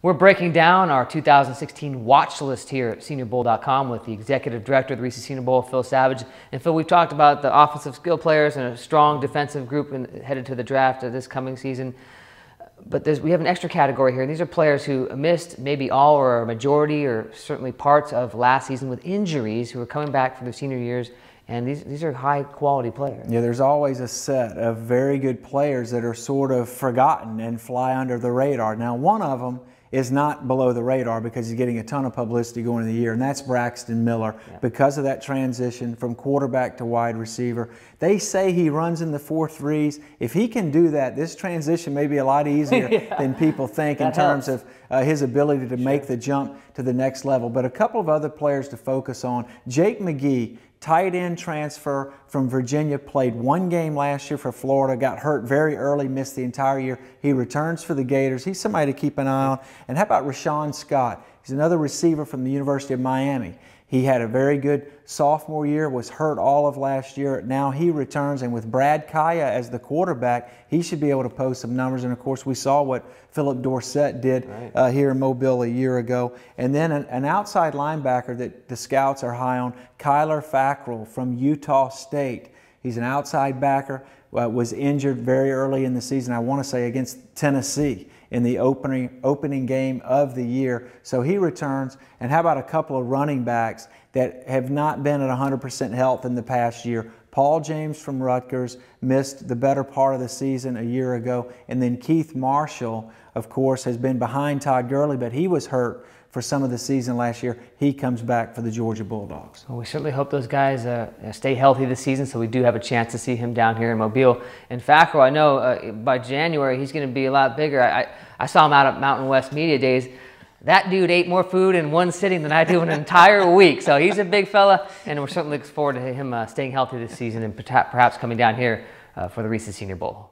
We're breaking down our 2016 watch list here at SeniorBowl.com with the Executive Director of the Reese Senior Bowl, Phil Savage. And Phil, we've talked about the offensive skill players and a strong defensive group headed to the draft this coming season. But we have an extra category here. These are players who missed maybe all or a majority or certainly parts of last season with injuries, who are coming back for their senior years. And these are high-quality players. Yeah, there's always a set of very good players that are sort of forgotten and fly under the radar. Now, one of them is not below the radar because he's getting a ton of publicity going into the year, and that's Braxton Miller. Yeah. Because of that transition from quarterback to wide receiver. They say he runs in the 4.3s. If he can do that, this transition may be a lot easier than people think in terms of his ability to make the jump to the next level. But a couple of other players to focus on. Jake McGee, tight end transfer from Virginia, played one game last year for Florida, got hurt very early, missed the entire year. He returns for the Gators. He's somebody to keep an eye on. And how about Rashaad Scott? He's another receiver from the University of Miami. He had a very good sophomore year, was hurt all of last year. Now he returns, and with Brad Kaya as the quarterback, he should be able to post some numbers. And of course, we saw what Philip Dorsett did here in Mobile a year ago. And then an outside linebacker that the scouts are high on, Kyler Fackrell from Utah State. He's an outside backer, was injured very early in the season, I want to say against Tennessee in the opening game of the year. So he returns. And how about a couple of running backs that have not been at 100% health in the past year? Paul James from Rutgers missed the better part of the season a year ago. And then Keith Marshall, of course, has been behind Todd Gurley, but he was hurt for some of the season last year. He comes back for the Georgia Bulldogs. Well, we certainly hope those guys stay healthy this season, so we do have a chance to see him down here in Mobile. And Fackrell, I know by January he's going to be a lot bigger. I saw him out at Mountain West Media Days. That dude ate more food in one sitting than I do in an entire week. So he's a big fella, and we're certainly looking forward to him staying healthy this season and perhaps coming down here for the Reese Senior Bowl.